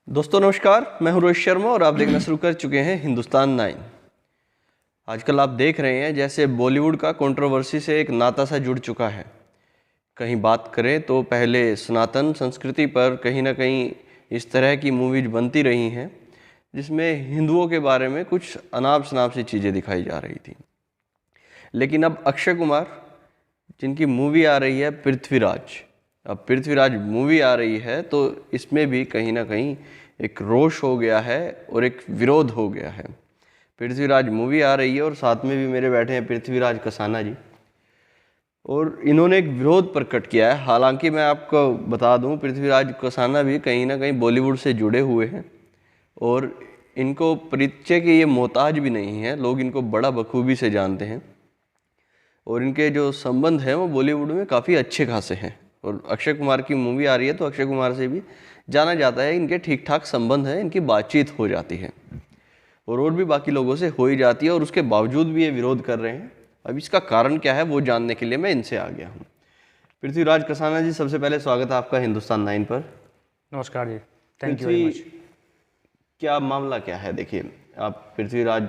दोस्तों नमस्कार, मैं हूं रोहित शर्मा और आप देखना शुरू कर चुके हैं हिंदुस्तान 9। आजकल आप देख रहे हैं जैसे बॉलीवुड का कंट्रोवर्सी से एक नाता सा जुड़ चुका है। कहीं बात करें तो पहले सनातन संस्कृति पर कहीं ना कहीं इस तरह की मूवीज बनती रही हैं जिसमें हिंदुओं के बारे में कुछ अनाप शनाप सी चीज़ें दिखाई जा रही थी। लेकिन अब अक्षय कुमार जिनकी मूवी आ रही है पृथ्वीराज, अब पृथ्वीराज मूवी आ रही है तो इसमें भी कहीं ना कहीं एक रोष हो गया है और एक विरोध हो गया है। पृथ्वीराज मूवी आ रही है और साथ में भी मेरे बैठे हैं पृथ्वीराज कसाना जी, और इन्होंने एक विरोध प्रकट किया है। हालांकि मैं आपको बता दूं, पृथ्वीराज कसाना भी कहीं ना कहीं बॉलीवुड से जुड़े हुए हैं और इनको परिचय के ये मोहताज भी नहीं है। लोग इनको बड़ा बखूबी से जानते हैं और इनके जो संबंध हैं वो बॉलीवुड में काफ़ी अच्छे खासे हैं। और अक्षय कुमार की मूवी आ रही है तो अक्षय कुमार से भी जाना जाता है, इनके ठीक ठाक संबंध हैं, इनकी बातचीत हो जाती है और भी बाकी लोगों से हो ही जाती है, और उसके बावजूद भी ये विरोध कर रहे हैं। अब इसका कारण क्या है वो जानने के लिए मैं इनसे आ गया हूँ। पृथ्वीराज कसाना जी, सबसे पहले स्वागत है आपका हिंदुस्तान 9 पर। नमस्कार जी, थैंक यू वेरी मच। क्या मामला क्या है? देखिए, आप पृथ्वीराज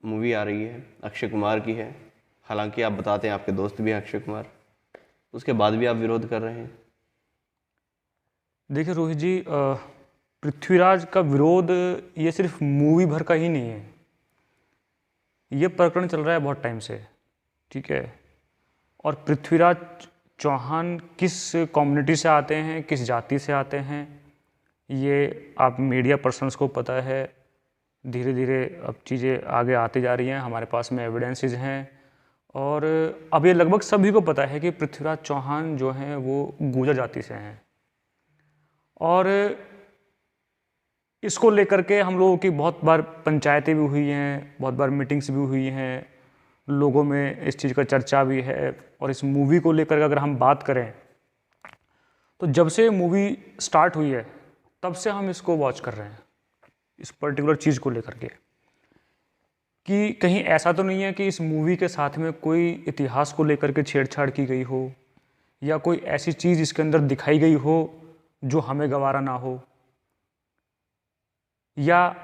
मूवी आ रही है, अक्षय कुमार की है, हालांकि आप बताते हैं आपके दोस्त भी हैं अक्षय कुमार, उसके बाद भी आप विरोध कर रहे हैं। देखिए रोहित जी, पृथ्वीराज का विरोध ये सिर्फ मूवी भर का ही नहीं है, ये प्रकरण चल रहा है बहुत टाइम से, ठीक है। और पृथ्वीराज चौहान किस कम्युनिटी से आते हैं, किस जाति से आते हैं, ये आप मीडिया पर्सन्स को पता है। धीरे धीरे अब चीज़ें आगे आती जा रही हैं, हमारे पास में एविडेंसेस हैं और अब ये लगभग सभी को पता है कि पृथ्वीराज चौहान जो हैं वो गुर्जर जाति से हैं। और इसको लेकर के हम लोगों की बहुत बार पंचायतें भी हुई हैं, बहुत बार मीटिंग्स भी हुई हैं, लोगों में इस चीज़ का चर्चा भी है। और इस मूवी को लेकर अगर हम बात करें तो जब से मूवी स्टार्ट हुई है तब से हम इसको वॉच कर रहे हैं, इस पर्टिकुलर चीज़ को लेकर के, कि कहीं ऐसा तो नहीं है कि इस मूवी के साथ में कोई इतिहास को लेकर के छेड़छाड़ की गई हो या कोई ऐसी चीज़ इसके अंदर दिखाई गई हो जो हमें गवारा ना हो, या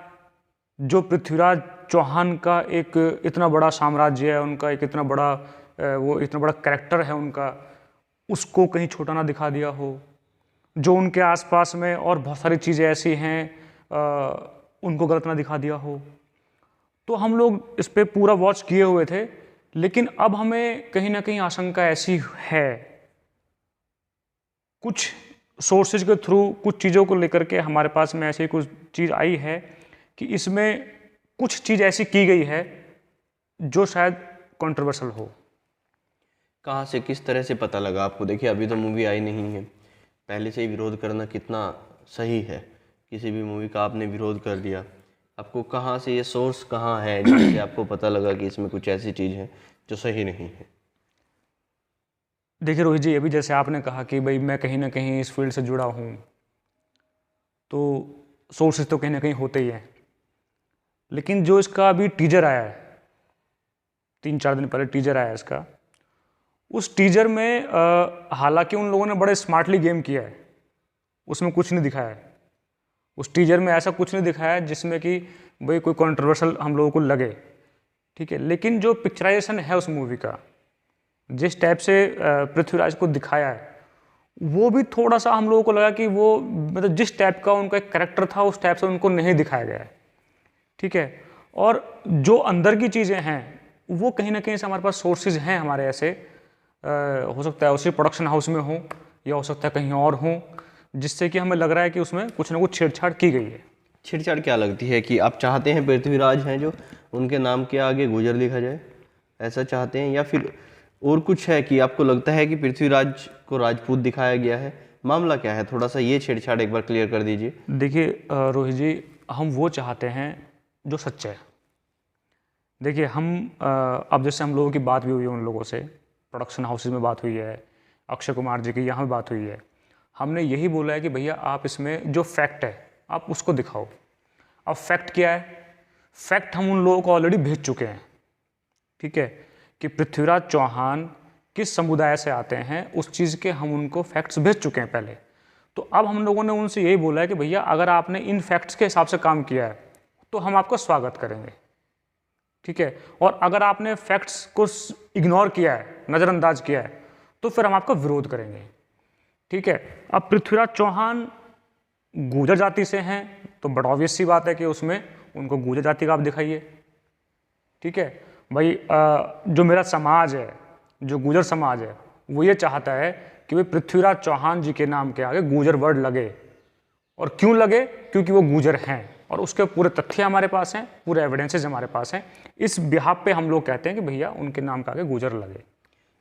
जो पृथ्वीराज चौहान का एक इतना बड़ा साम्राज्य है, उनका एक इतना बड़ा वो इतना बड़ा कैरेक्टर है उनका, उसको कहीं छोटा ना दिखा दिया हो। जो उनके आसपास में और बहुत सारी चीज़ें ऐसी हैं उनको गलत ना दिखा दिया हो। तो हम लोग इस पे पूरा वॉच किए हुए थे, लेकिन अब हमें कहीं ना कहीं आशंका ऐसी है, कुछ सोर्सेज के थ्रू कुछ चीज़ों को लेकर के हमारे पास में ऐसी कुछ चीज़ आई है कि इसमें कुछ चीज़ ऐसी की गई है जो शायद कंट्रोवर्शियल हो। कहाँ से, किस तरह से पता लगा आपको? देखिए, अभी तो मूवी आई नहीं है, पहले से ही विरोध करना कितना सही है? किसी भी मूवी का आपने विरोध कर दिया, आपको कहाँ से, ये सोर्स कहाँ है जिससे आपको पता लगा कि इसमें कुछ ऐसी चीज़ है जो सही नहीं है? देखिए रोहित जी, अभी जैसे आपने कहा कि भाई मैं कहीं ना कहीं इस फील्ड से जुड़ा हूँ, तो सोर्सेज तो कहीं ना कहीं होते ही हैं। लेकिन जो इसका अभी टीजर आया है, 3-4 दिन पहले टीजर आया है इसका, उस टीजर में हालांकि उन लोगों ने बड़े स्मार्टली गेम किया है, उसमें कुछ नहीं दिखाया है। उस टीजर में ऐसा कुछ नहीं दिखाया है जिसमें कि भाई कोई कंट्रोवर्शियल हम लोगों को लगे, ठीक है। लेकिन जो पिक्चराइजेशन है उस मूवी का, जिस टाइप से पृथ्वीराज को दिखाया है, वो भी थोड़ा सा हम लोगों को लगा कि वो मतलब जिस टाइप का उनका एक कैरेक्टर था उस टाइप से उनको नहीं दिखाया गया है, ठीक है। और जो अंदर की चीज़ें हैं वो कहीं ना कहीं से हमारे पास सोर्सेज हैं हमारे ऐसे, हो सकता है उसी प्रोडक्शन हाउस में हो या हो सकता है कहीं और हो, जिससे कि हमें लग रहा है कि उसमें कुछ ना कुछ छेड़छाड़ की गई है। छेड़छाड़ क्या लगती है कि आप चाहते हैं पृथ्वीराज हैं जो उनके नाम के आगे गुजर लिखा जाए, ऐसा चाहते हैं, या फिर और कुछ है कि आपको लगता है कि पृथ्वीराज को राजपूत दिखाया गया है? मामला क्या है? थोड़ा सा ये छेड़छाड़ एक बार क्लियर कर दीजिए। देखिए रोहित जी, हम वो चाहते हैं जो सच्चा है। देखिए हम अब जैसे हम लोगों की बात भी हुई है उन लोगों से, प्रोडक्शन हाउसेज में बात हुई है, अक्षय कुमार जी की यहाँ भी बात हुई है, हमने यही बोला है कि भैया आप इसमें जो फैक्ट है आप उसको दिखाओ। अब फैक्ट क्या है? फैक्ट हम उन लोगों को ऑलरेडी भेज चुके हैं, ठीक है, कि पृथ्वीराज चौहान किस समुदाय से आते हैं, उस चीज़ के हम उनको फैक्ट्स भेज चुके हैं पहले। तो अब हम लोगों ने उनसे यही बोला है कि भैया अगर आपने इन फैक्ट्स के हिसाब से काम किया है तो हम आपका स्वागत करेंगे, ठीक है, और अगर आपने फैक्ट्स को इग्नोर किया है, नज़रअंदाज किया है, तो फिर हम आपका विरोध करेंगे, ठीक है। अब पृथ्वीराज चौहान गुर्जर जाति से हैं तो बड़ा ऑब्वियस सी बात है कि उसमें उनको गुर्जर जाति का आप दिखाइए, ठीक है भाई। जो मेरा समाज है, जो गुर्जर समाज है, वो ये चाहता है कि भाई पृथ्वीराज चौहान जी के नाम के आगे गुर्जर वर्ड लगे। और क्यों लगे? क्योंकि वो गुर्जर हैं और उसके पूरे तथ्य हमारे पास हैं, पूरे एविडेंसेस हमारे पास हैं। इस बिहाफ पे हम लोग कहते हैं कि भैया उनके नाम के आगे गुर्जर लगे।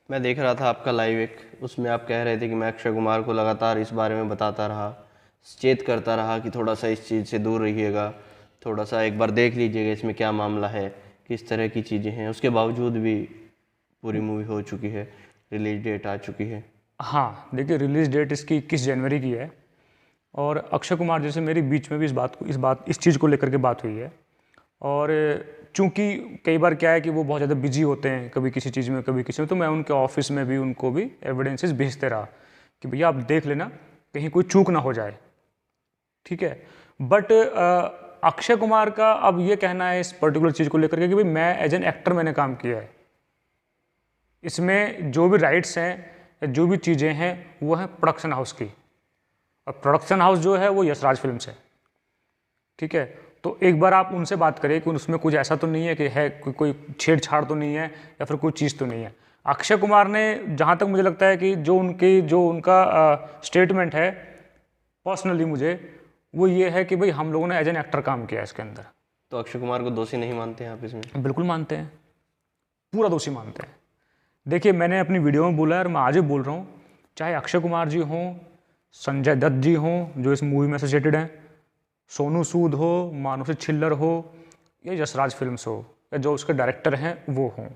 मैं देख रहा था आपका लाइव एक, उसमें आप कह रहे थे कि मैं अक्षय कुमार को लगातार इस बारे में बताता रहा, सचेत करता रहा कि थोड़ा सा इस चीज़ से दूर रहिएगा, थोड़ा सा एक बार देख लीजिएगा इसमें क्या मामला है, किस तरह की चीज़ें हैं। उसके बावजूद भी पूरी मूवी हो चुकी है, रिलीज डेट आ चुकी है। हाँ देखिए, रिलीज डेट इसकी 21 जनवरी की है और अक्षय कुमार जी से मेरी बीच में भी इस चीज़ को लेकर के बात हुई है। और चूंकि कई बार क्या है कि वो बहुत ज़्यादा बिजी होते हैं, कभी किसी चीज़ में कभी किसी में, तो मैं उनके ऑफिस में भी उनको भी एविडेंसेस भेजते रहा कि भैया आप देख लेना कहीं कोई चूक ना हो जाए, ठीक है। बट अक्षय कुमार का अब ये कहना है इस पर्टिकुलर चीज़ को लेकर के कि भाई मैं एज एन एक्टर मैंने काम किया है, इसमें जो भी राइट्स हैं, जो भी चीज़ें हैं, वो हैं प्रोडक्शन हाउस की, और प्रोडक्शन हाउस जो है वो यशराज फिल्म्स है, ठीक है। तो एक बार आप उनसे बात करें कि उसमें कुछ ऐसा तो नहीं है कि है कोई छेड़छाड़ तो नहीं है या फिर कोई चीज़ तो नहीं है। अक्षय कुमार ने, जहाँ तक मुझे लगता है कि जो उनका स्टेटमेंट है पर्सनली मुझे, वो ये है कि भाई हम लोगों ने एज एन एक्टर काम किया है इसके अंदर। तो अक्षय कुमार को दोषी नहीं मानते हैं आप इसमें? बिल्कुल मानते हैं, पूरा दोषी मानते हैं। देखिए मैंने अपनी वीडियो में बोला है और मैं आज भी बोल रहा हूँ, चाहे अक्षय कुमार जी हों, संजय दत्त जी हों जो इस मूवी में एसोसिएटेड हैं, सोनू सूद हो, मानुषी छिल्लर हो, या यशराज फिल्म्स हो, या जो उसके डायरेक्टर हैं वो हों,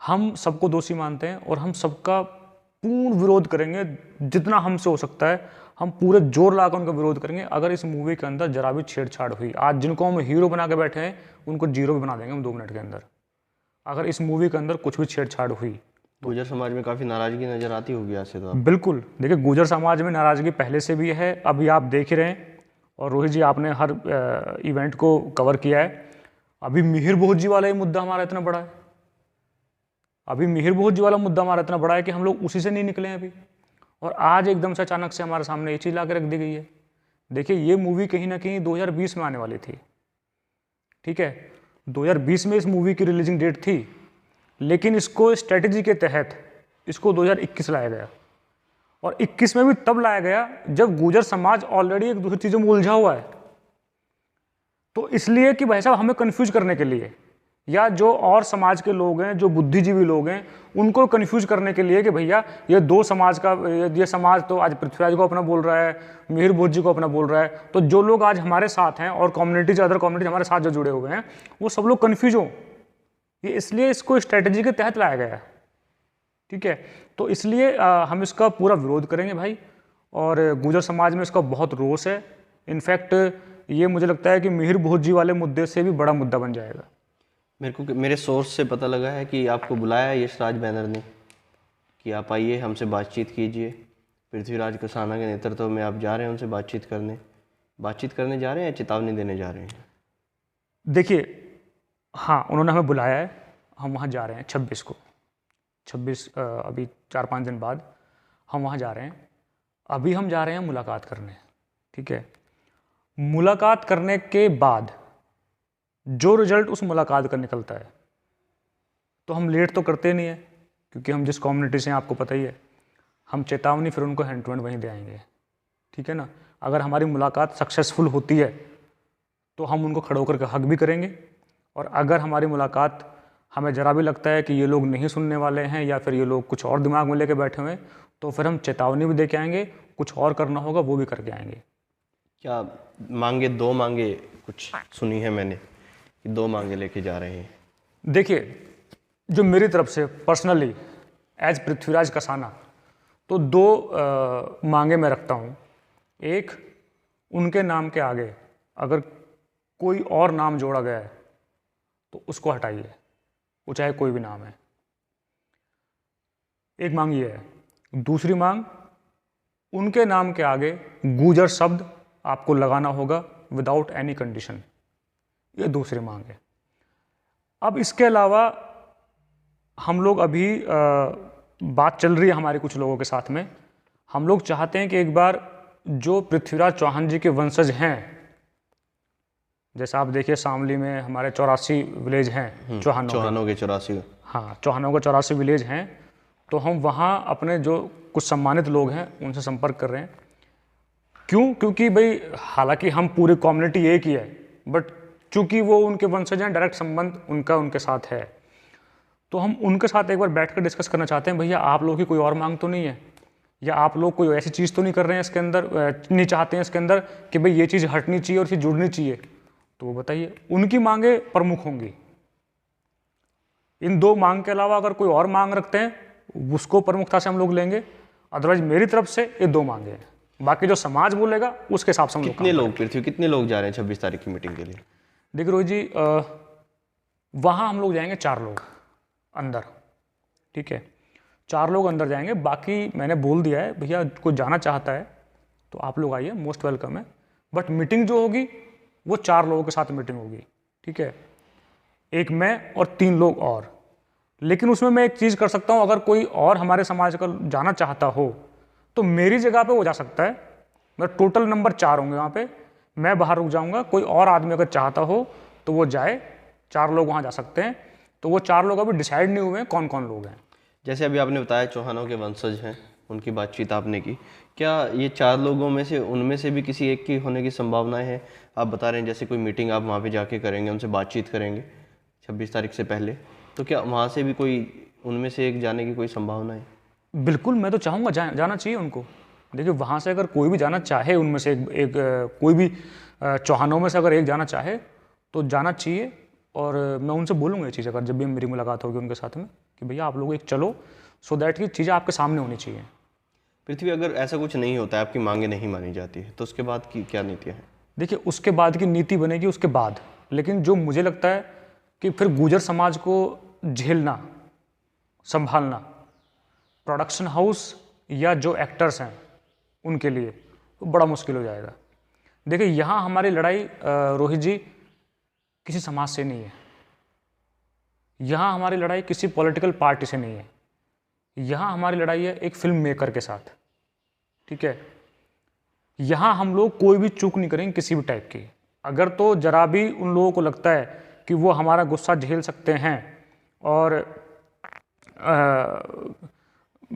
हम सबको दोषी मानते हैं और हम सबका पूर्ण विरोध करेंगे। जितना हमसे हो सकता है हम पूरे जोर लाकर उनका विरोध करेंगे अगर इस मूवी के अंदर जरा भी छेड़छाड़ हुई। आज जिनको हम हीरो बना के बैठे हैं उनको जीरो भी बना देंगे हम 2 मिनट के अंदर, अगर इस मूवी के अंदर कुछ भी छेड़छाड़ हुई। गुर्जर समाज में काफ़ी नाराज़गी नज़र आती होगी आज से तो। बिल्कुल, देखिए गुर्जर समाज में नाराज़गी पहले से भी है, अभी आप देख ही रहे हैं। और रोहित जी आपने हर इवेंट को कवर किया है। अभी मिहिर बोध जी वाला ही मुद्दा हमारा इतना बड़ा है, अभी मिहिर बोध जी वाला मुद्दा हमारा इतना बड़ा है कि हम लोग उसी से नहीं निकले हैं अभी, और आज एकदम से अचानक से हमारे सामने ये चीज़ ला के रख दी गई है। देखिए ये मूवी कहीं ना कहीं 2020 में आने वाली थी, ठीक है, 2020 में इस मूवी की रिलीजिंग डेट थी, लेकिन इसको स्ट्रेटेजी के तहत इसको 2021 लाया गया। और 21 में भी तब लाया गया जब गुर्जर समाज ऑलरेडी एक दूसरी चीज़ों में उलझा हुआ है। तो इसलिए कि भाई साहब हमें कंफ्यूज करने के लिए, या जो और समाज के लोग हैं, जो बुद्धिजीवी लोग हैं, उनको कंफ्यूज करने के लिए कि भैया ये दो समाज का, ये समाज तो आज पृथ्वीराज को अपना बोल रहा है, मिहिर बोध जी को अपना बोल रहा है, तो जो लोग आज हमारे साथ हैं और कम्युनिटीज, अदर कम्युनिटीज हमारे साथ जो जुड़े हुए हैं, वो सब लोग कन्फ्यूज हों। ये इसलिए इसको स्ट्रेटेजी के तहत लाया गया है, ठीक है। तो इसलिए हम इसका पूरा विरोध करेंगे भाई, और गुर्जर समाज में इसका बहुत रोष है। इनफैक्ट ये मुझे लगता है कि मिहिर बोध जी वाले मुद्दे से भी बड़ा मुद्दा बन जाएगा। मेरे सोर्स से पता लगा है कि आपको बुलाया है यशराज बैनर ने कि आप आइए हमसे बातचीत कीजिए। पृथ्वीराज कसाना के नेतृत्व में आप जा रहे हैं उनसे बातचीत करने जा रहे हैं या चेतावनी देने जा रहे हैं? देखिए हाँ, उन्होंने हमें बुलाया है, हम वहाँ जा रहे हैं 26 को, 26 अभी 4-5 दिन बाद हम वहाँ जा रहे हैं। अभी हम जा रहे हैं मुलाकात करने, ठीक है। मुलाकात करने के बाद जो रिजल्ट उस मुलाकात का निकलता है, तो हम लेट तो करते नहीं है, क्योंकि हम जिस कम्युनिटी से हैं आपको पता ही है, हम चेतावनी फिर उनको हैंड टू हैंड वहीं दे आएंगे, ठीक है ना। अगर हमारी मुलाकात सक्सेसफुल होती है तो हम उनको खड़े होकर के हक भी करेंगे, और अगर हमारी मुलाकात हमें ज़रा भी लगता है कि ये लोग नहीं सुनने वाले हैं या फिर ये लोग कुछ और दिमाग में लेके बैठे हुए हैं, तो फिर हम चेतावनी भी दे के आएंगे, कुछ और करना होगा वो भी करके आएंगे। क्या मांगे, 2 मांगे कुछ सुनी है मैंने कि 2 मांगे लेके जा रहे हैं? देखिए जो मेरी तरफ से पर्सनली एज पृथ्वीराज कसाना, तो 2 मांगे मैं रखता हूँ। एक, उनके नाम के आगे अगर कोई और नाम जोड़ा गया है तो उसको हटाइए, वो चाहे कोई भी नाम है। एक मांग ये है। दूसरी मांग, उनके नाम के आगे गुर्जर शब्द आपको लगाना होगा विदाउट एनी कंडीशन। ये दूसरी मांग है। अब इसके अलावा हम लोग अभी बात चल रही है हमारे कुछ लोगों के साथ में, हम लोग चाहते हैं कि एक बार जो पृथ्वीराज चौहान जी के वंशज हैं, जैसे आप देखिए शामली में हमारे 84 विलेज हैं चौहानों के 84। हाँ, चौहानों के 84 विलेज हैं। तो हम वहाँ अपने जो कुछ सम्मानित लोग हैं उनसे संपर्क कर रहे हैं। क्यों? क्योंकि भाई हालांकि हम पूरी कम्युनिटी एक ही है, बट चूंकि वो उनके वंशज हैं, डायरेक्ट संबंध उनका उनके साथ है, तो हम उनके साथ एक बार बैठ कर डिस्कस करना चाहते हैं, भैया आप लोगों की कोई और मांग तो नहीं है, या आप लोग कोई ऐसी चीज़ तो नहीं कर रहे हैं इसके अंदर, नहीं चाहते हैं इसके अंदर कि भाई ये चीज़ हटनी चाहिए और चीज़ जुड़नी चाहिए, तो वो बताइए। उनकी मांगे प्रमुख होंगी। इन दो मांग के अलावा अगर कोई और मांग रखते हैं उसको प्रमुखता से हम लोग लेंगे, अदरवाइज मेरी तरफ से ये दो मांगे हैं। बाकी जो समाज बोलेगा उसके हिसाब से हम लोग कितने लोग पृथ्वी कितने लोग जा रहे हैं 26 तारीख की मीटिंग के लिए? देखिए रोहित जी, वहाँ हम लोग जाएंगे 4 लोग अंदर, ठीक है, 4 लोग अंदर जाएंगे। बाकी मैंने बोल दिया है भैया कोई जाना चाहता है तो आप लोग आइए, मोस्ट वेलकम है। बट मीटिंग जो होगी वो 4 लोगों के साथ मीटिंग होगी, ठीक है, एक मैं और 3 लोग और। लेकिन उसमें मैं एक चीज़ कर सकता हूँ, अगर कोई और हमारे समाज का जाना चाहता हो तो मेरी जगह पे वो जा सकता है। मैं टोटल नंबर 4 होंगे वहाँ पे, मैं बाहर रुक जाऊँगा, कोई और आदमी अगर चाहता हो तो वो जाए, 4 लोग वहाँ जा सकते हैं। तो वो 4 लोग अभी डिसाइड नहीं हुए हैं कौन कौन लोग हैं। जैसे अभी आपने बताया चौहानों के वंशज हैं, उनकी बातचीत आपने की, क्या ये 4 लोगों में से उनमें से भी किसी एक की होने की संभावनाएं हैं? आप बता रहे हैं जैसे कोई मीटिंग आप वहाँ पे जाके करेंगे, उनसे बातचीत करेंगे 26 तारीख से पहले, तो क्या वहाँ से भी कोई उनमें से एक जाने की कोई संभावना है? बिल्कुल, मैं तो चाहूँगा जाना चाहिए उनको। देखिए वहाँ से अगर कोई भी जाना चाहे, उनमें से एक कोई भी चौहानों में से अगर एक जाना चाहे तो जाना चाहिए। और मैं उनसे बोलूँगा ये चीज़, अगर जब भी मेरी मुलाकात होगी उनके साथ में, कि भैया आप लोग एक चलो, सो दैट की चीज़ें आपके सामने होनी चाहिए। पृथ्वी, अगर ऐसा कुछ नहीं होता है, आपकी मांगे नहीं मानी जाती है, तो उसके बाद की क्या नीतियाँ हैं? देखिए उसके बाद की नीति बनेगी उसके बाद, लेकिन जो मुझे लगता है कि फिर गुर्जर समाज को झेलना, संभालना, प्रोडक्शन हाउस या जो एक्टर्स हैं उनके लिए तो बड़ा मुश्किल हो जाएगा। देखिए यहाँ हमारी लड़ाई रोहित जी किसी समाज से नहीं है, यहाँ हमारी लड़ाई किसी पॉलिटिकल पार्टी से नहीं है, यहाँ हमारी लड़ाई है एक फिल्म मेकर के साथ, ठीक है। यहाँ हम लोग कोई भी चूक नहीं करेंगे किसी भी टाइप की। अगर तो जरा भी उन लोगों को लगता है कि वो हमारा गुस्सा झेल सकते हैं और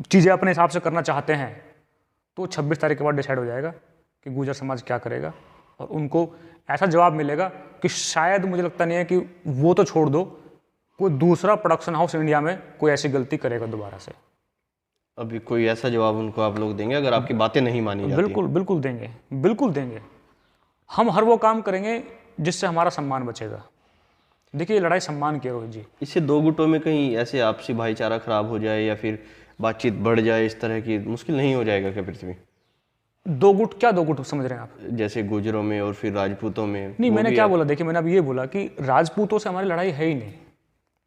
चीज़ें अपने हिसाब से करना चाहते हैं, तो 26 तारीख के बाद डिसाइड हो जाएगा कि गुर्जर समाज क्या करेगा, और उनको ऐसा जवाब मिलेगा कि शायद मुझे लगता नहीं है कि वो तो छोड़ दो, कोई दूसरा प्रोडक्शन हाउस इंडिया में कोई ऐसी गलती करेगा दोबारा से। अभी कोई ऐसा जवाब उनको आप लोग देंगे अगर आपकी बातें नहीं मानी जाती? बिल्कुल बिल्कुल देंगे, बिल्कुल देंगे। हम हर वो काम करेंगे जिससे हमारा सम्मान बचेगा। देखिए ये लड़ाई सम्मान की है रोहित जी। इससे 2 गुटों में कहीं ऐसे आपसी भाईचारा खराब हो जाए या फिर बातचीत बढ़ जाए, इस तरह की मुश्किल नहीं हो जाएगा क्या पृथ्वी? 2 गुट क्या 2 गुट समझ रहे हैं आप? जैसे गुजरों में और फिर राजपूतों में? नहीं, मैंने क्या बोला, देखिए मैंने अभी ये बोला कि राजपूतों से हमारी लड़ाई है ही नहीं।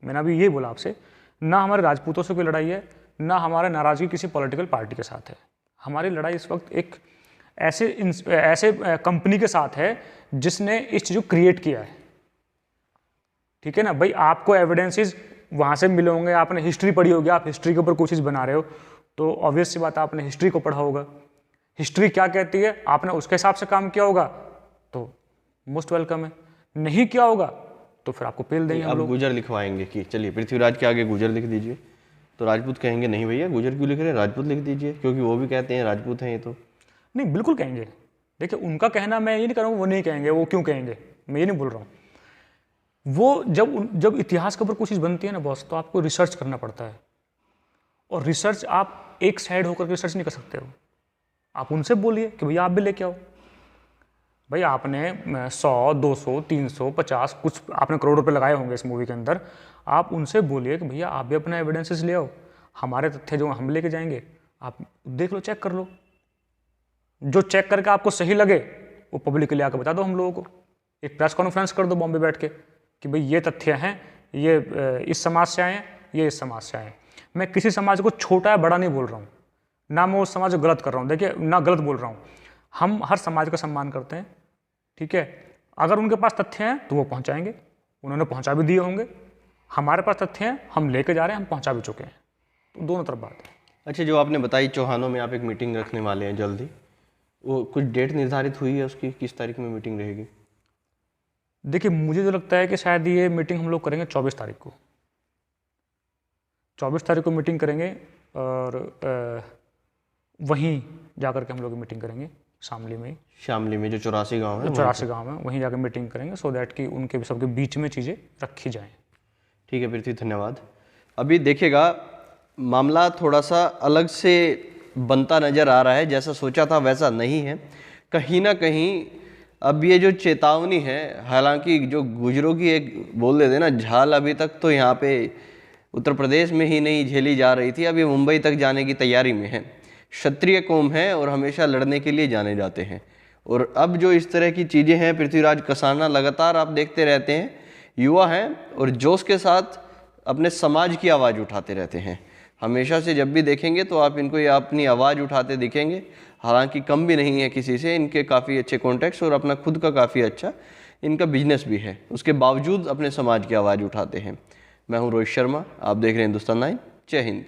मैंने अभी ये बोला आपसे, ना हमारे राजपूतों से कोई लड़ाई है, ना हमारा नाराजगी किसी पॉलिटिकल पार्टी के साथ है। हमारी लड़ाई इस वक्त एक ऐसे कंपनी के साथ है जिसने इस चीज़ को क्रिएट किया है, ठीक है ना भाई। आपको एविडेंसेस वहाँ से मिले होंगे, आपने हिस्ट्री पढ़ी होगी, आप हिस्ट्री के ऊपर कोई चीज़ बना रहे हो तो ऑब्वियस सी बात है आपने हिस्ट्री को पढ़ा होगा। हिस्ट्री क्या कहती है आपने उसके हिसाब से काम किया होगा तो मोस्ट वेलकम है, नहीं किया होगा तो फिर आपको पेल देंगे हम लोग। गुजर लिखवाएंगे कि चलिए पृथ्वीराज के आगे गुजर लिख दीजिए, तो राजपूत कहेंगे नहीं भैया गुजर क्यों लिख रहे हैं, राजपूत लिख दीजिए, क्योंकि वो भी कहते हैं राजपूत हैं ये तो। नहीं, बिल्कुल कहेंगे। देखिए उनका कहना मैं ये नहीं कर रहा हूँ वो नहीं कहेंगे, वो क्यों कहेंगे, मैं ये नहीं बोल रहा हूँ। वो जब इतिहास के ऊपर कुछ चीज़ बनती है ना बॉस, तो आपको रिसर्च करना पड़ता है, और रिसर्च आप एक साइड होकर रिसर्च नहीं कर सकते हो। आप उनसे बोलिए कि भैया आप भी लेके आओ। भाई आपने 100, 200, 300, 50 कुछ आपने करोड़ रुपए लगाए होंगे इस मूवी के अंदर, आप उनसे बोलिए कि भैया आप भी अपना एविडेंसेस ले आओ, हमारे तथ्य जो हम लेके जाएंगे आप देख लो, चेक कर लो, जो चेक करके आपको सही लगे वो पब्लिक के लिए आकर बता दो हम लोगों को। एक प्रेस कॉन्फ्रेंस कर दो बॉम्बे बैठ के कि भाई ये तथ्य हैं, ये इस समाज से आए हैं, ये इस समाज से आए हैं। मैं किसी समाज को छोटा या बड़ा नहीं बोल रहा हूँ, ना मैं उस समाज को गलत कर रहा हूँ, देखिए ना गलत बोल रहा हूँ, हम हर समाज का सम्मान करते हैं, ठीक है। अगर उनके पास तथ्य हैं तो वो पहुँचाएंगे, उन्होंने पहुँचा भी दिए होंगे, हमारे पास तथ्य हैं, हम लेके जा रहे हैं, हम पहुँचा भी चुके हैं, तो दोनों तरफ बात है। अच्छा, जो आपने बताई चौहानों में आप एक मीटिंग रखने वाले हैं जल्दी, वो कुछ डेट निर्धारित हुई है उसकी, किस तारीख में मीटिंग रहेगी? देखिए मुझे तो लगता है कि शायद ये मीटिंग हम लोग करेंगे 24 तारीख को, 24 तारीख को मीटिंग करेंगे, और वहीं जा कर के हम लोग मीटिंग करेंगे शामली में ही, शामली में जो 84 गांव है, 84 गाँव में, वहीं जाकर मीटिंग करेंगे, सो दैट कि उनके सबके बीच में चीज़ें रखी जाएँ। ठीक है पृथ्वी, धन्यवाद। अभी देखिएगा मामला थोड़ा सा अलग से बनता नज़र आ रहा है, जैसा सोचा था वैसा नहीं है। कहीं ना कहीं अब ये जो चेतावनी है, हालांकि जो गुजरों की एक बोल देते ना झाल, अभी तक तो यहाँ पे उत्तर प्रदेश में ही नहीं झेली जा रही थी, अभी मुंबई तक जाने की तैयारी में है। क्षत्रिय कौम है और हमेशा लड़ने के लिए जाने जाते हैं, और अब जो इस तरह की चीज़ें हैं, पृथ्वीराज कसाना लगातार आप देखते रहते हैं, युवा हैं और जोश के साथ अपने समाज की आवाज़ उठाते रहते हैं। हमेशा से जब भी देखेंगे तो आप इनको ये अपनी आवाज़ उठाते दिखेंगे, हालांकि कम भी नहीं है किसी से, इनके काफ़ी अच्छे कॉन्टैक्ट्स और अपना खुद का काफ़ी अच्छा इनका बिजनेस भी है, उसके बावजूद अपने समाज की आवाज़ उठाते हैं। मैं हूं रोहित शर्मा, आप देख रहे हैं हिंदुस्तान 9। जय हिंद।